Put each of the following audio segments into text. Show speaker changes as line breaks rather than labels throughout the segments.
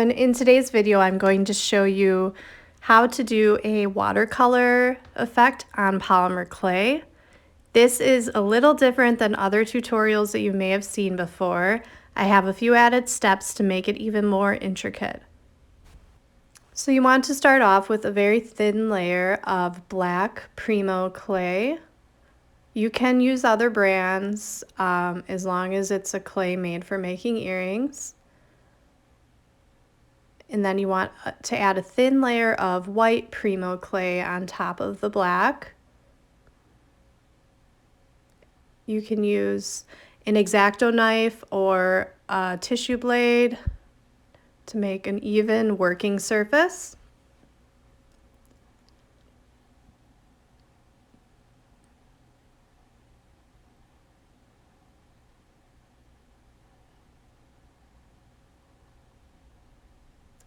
And in today's video, I'm going to show you how to do a watercolor effect on polymer clay. This is a little different than other tutorials that you may have seen before. I have a few added steps to make it even more intricate. So you want to start off with a very thin layer of black Primo clay. You can use other brands as long as it's a clay made for making earrings. And then you want to add a thin layer of white Primo clay on top of the black. You can use an X-Acto knife or a tissue blade to make an even working surface.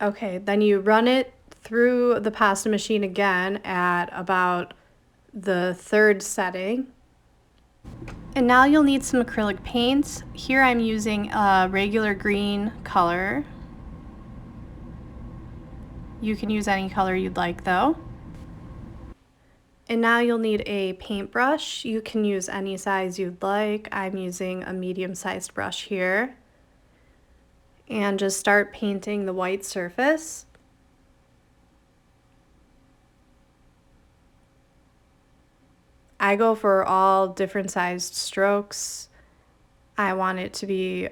Okay, then you run it through the pasta machine again at about the third setting. And now you'll need some acrylic paint. Here I'm using a regular green color. You can use any color you'd like though. And now you'll need a paintbrush. You can use any size you'd like. I'm using a medium-sized brush here. And just start painting the white surface. I go for all different sized strokes. I want it to be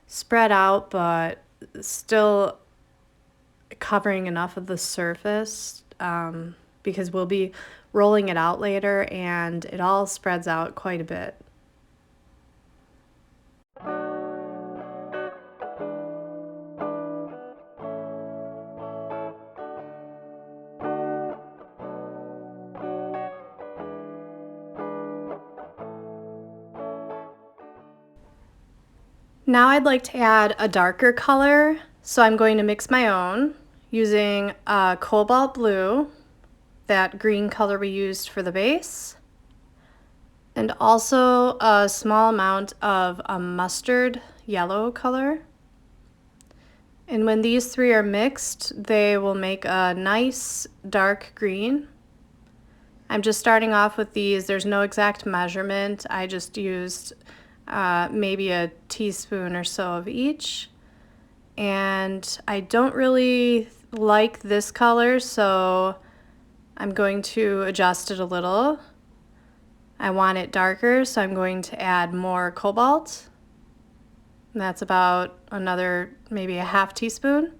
spread out, but still covering enough of the surface because we'll be rolling it out later and it all spreads out quite a bit. Now I'd like to add a darker color, so I'm going to mix my own using cobalt blue, that green color we used for the base, and also a small amount of a mustard yellow color. And when these three are mixed, they will make a nice dark green. I'm just starting off with these. There's no exact measurement. I just used maybe a teaspoon or so of each. And I don't really like this color, so I'm going to adjust it a little. I want it darker, so I'm going to add more cobalt. And that's about another, maybe a half teaspoon.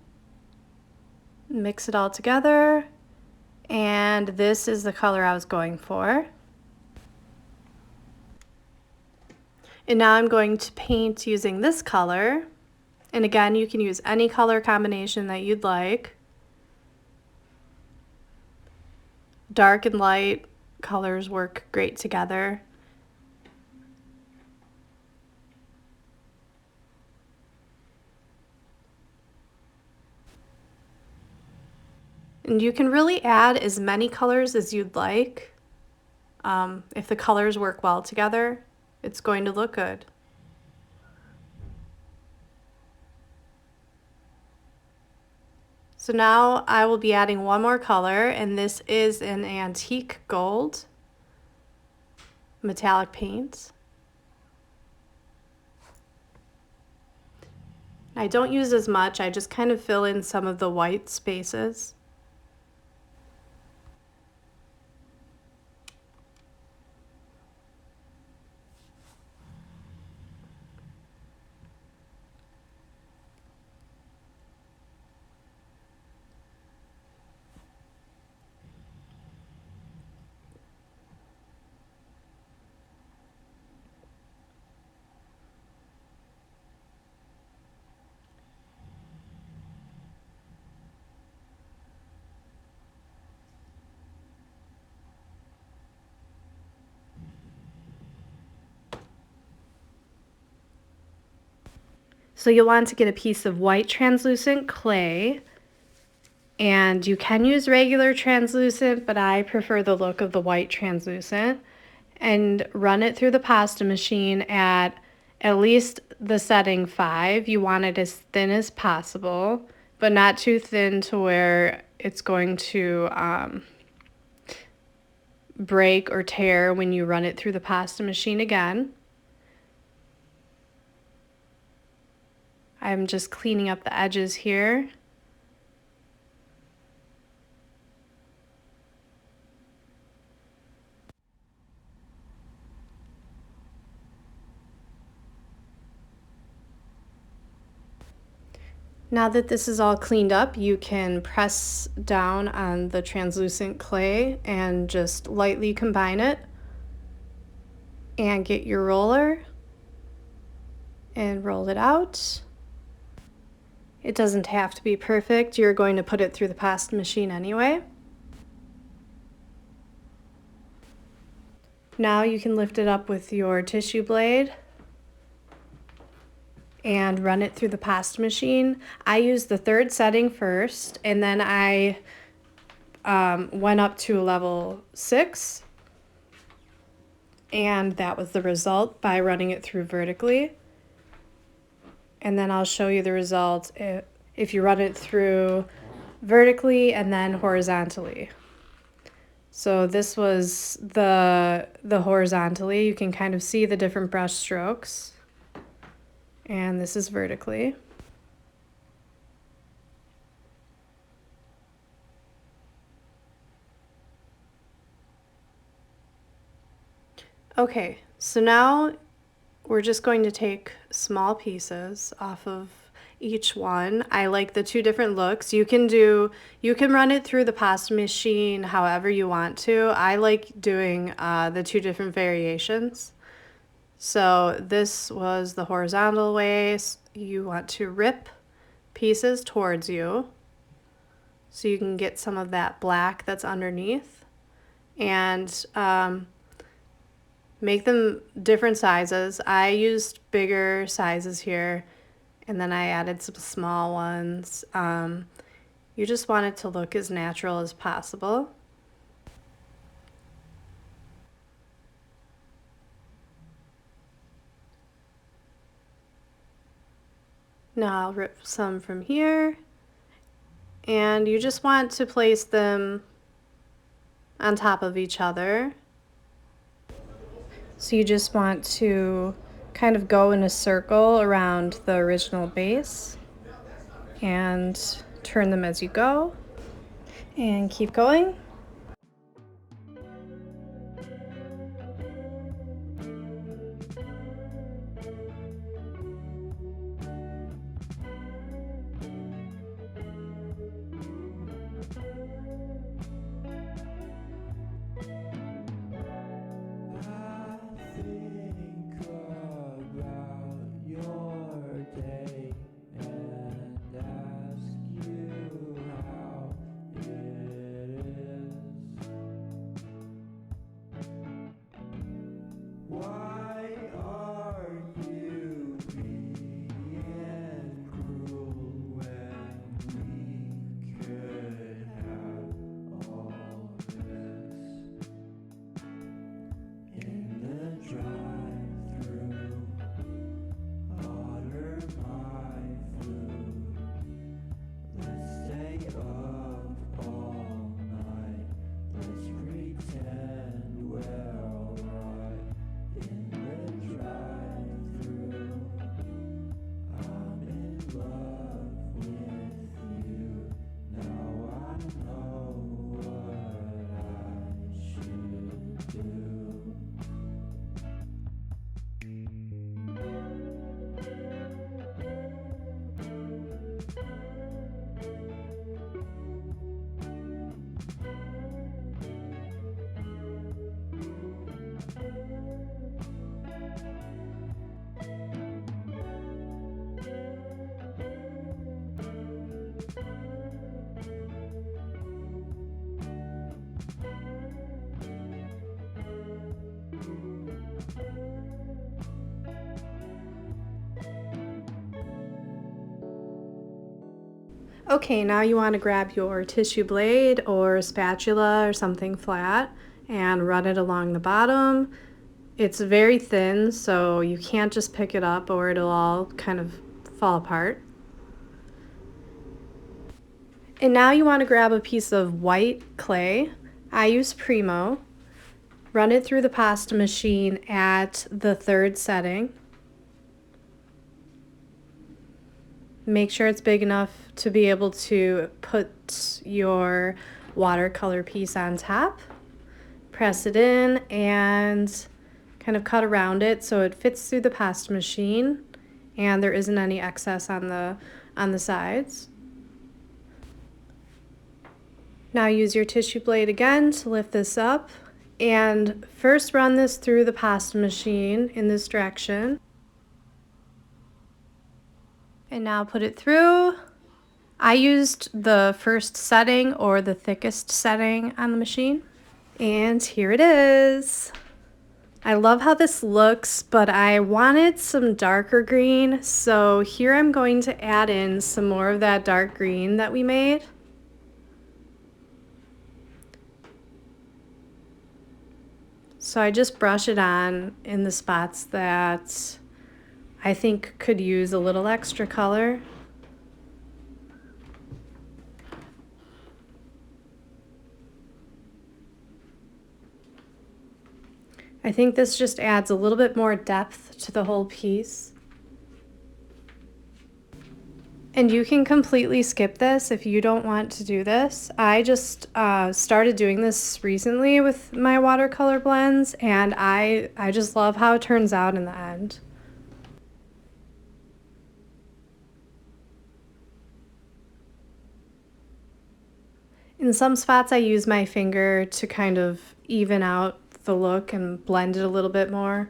Mix it all together. And this is the color I was going for. And now I'm going to paint using this color. And again, you can use any color combination that you'd like. Dark and light colors work great together. And you can really add as many colors as you'd like. If the colors work well together, it's going to look good. So now I will be adding one more color, and this is an antique gold metallic paint. I don't use as much, I just kind of fill in some of the white spaces. So you'll want to get a piece of white translucent clay, and you can use regular translucent, but I prefer the look of the white translucent, and run it through the pasta machine at at least the setting 5. You want it as thin as possible, but not too thin to where it's going to break or tear when you run it through the pasta machine again. I'm just cleaning up the edges here. Now that this is all cleaned up, you can press down on the translucent clay and just lightly combine it and get your roller and roll it out. It doesn't have to be perfect. You're going to put it through the pasta machine anyway. Now you can lift it up with your tissue blade and run it through the pasta machine. I used the 3rd setting first, and then I went up to level 6, and that was the result by running it through vertically. And then I'll show you the result if you run it through vertically and then horizontally. So this was the horizontally. You can kind of see the different brush strokes. And this is vertically. Okay, so now we're just going to take small pieces off of each one. I like the 2 different looks. You can run it through the pasta machine however you want to. I like doing the 2 different variations. So this was the horizontal way. You want to rip pieces towards you so you can get some of that black that's underneath, and make them different sizes. I used bigger sizes here, and then I added some small ones. You just want it to look as natural as possible. Now I'll rip some from here, and you just want to place them on top of each other. So you just want to kind of go in a circle around the original base and turn them as you go, and keep going. Okay, now you want to grab your tissue blade or spatula or something flat and run it along the bottom It's very thin, so you can't just pick it up or it'll all kind of fall apart. And now you want to grab a piece of white clay. I use Primo. Run it through the pasta machine at the 3rd setting. Make sure it's big enough to be able to put your watercolor piece on top. Press it in and kind of cut around it so it fits through the pasta machine and there isn't any excess on the sides. Now use your tissue blade again to lift this up and first run this through the pasta machine in this direction. And now put it through. I used the first setting or the thickest setting on the machine. And here it is. I love how this looks, but I wanted some darker green, so here I'm going to add in some more of that dark green that we made. So I just brush it on in the spots that I think could use a little extra color. I think this just adds a little bit more depth to the whole piece. And you can completely skip this if you don't want to do this. I just started doing this recently with my watercolor blends, and I just love how it turns out in the end. In some spots I use my finger to kind of even out the look and blend it a little bit more.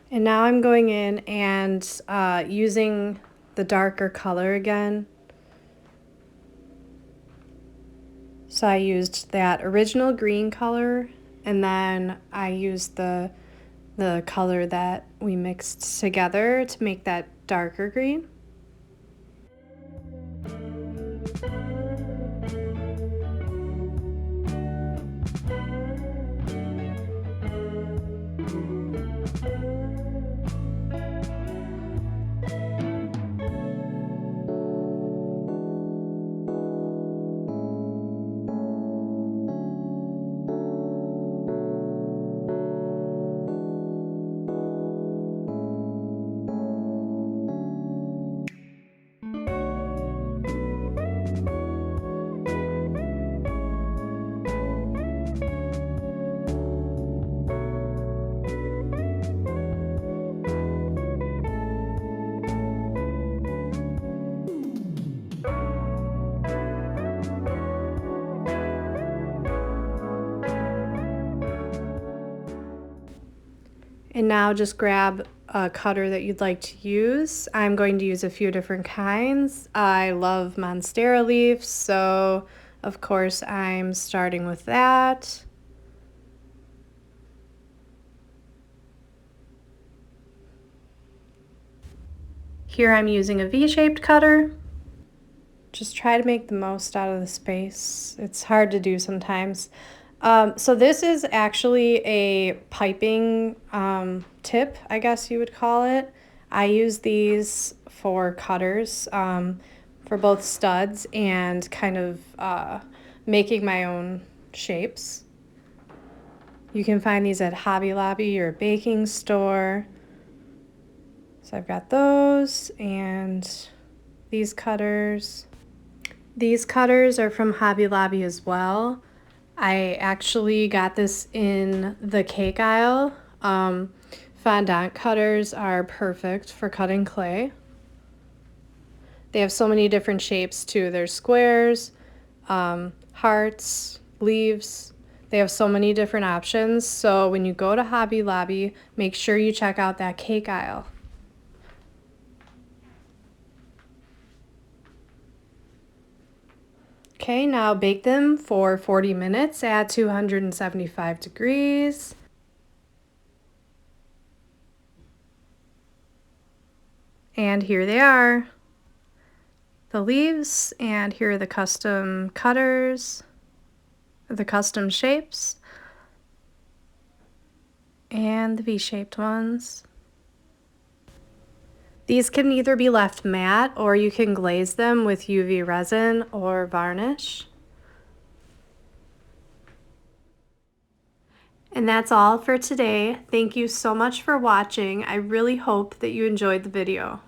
And now I'm going in and using the darker color again. So I used that original green color, and then I used the color that we mixed together to make that darker green. And now just grab a cutter that you'd like to use. I'm going to use a few different kinds. I love Monstera leaves, so Of course, I'm starting with that. Here I'm using a V-shaped cutter. Just try to make the most out of the space. It's hard to do sometimes. So this is actually a piping tip, I guess you would call it. I use these for cutters for both studs and kind of making my own shapes. You can find these at Hobby Lobby or a baking store. So I've got those and these cutters. These cutters are from Hobby Lobby as well. I actually got this in the cake aisle. Fondant cutters are perfect for cutting clay. They have so many different shapes too. There's squares, hearts, leaves. They have so many different options. So when you go to Hobby Lobby, make sure you check out that cake aisle. Okay, now bake them for 40 minutes at 275 degrees. And here they are, the leaves, and here are the custom cutters, the custom shapes, and the V-shaped ones. These can either be left matte or you can glaze them with UV resin or varnish. And that's all for today. Thank you so much for watching. I really hope that you enjoyed the video.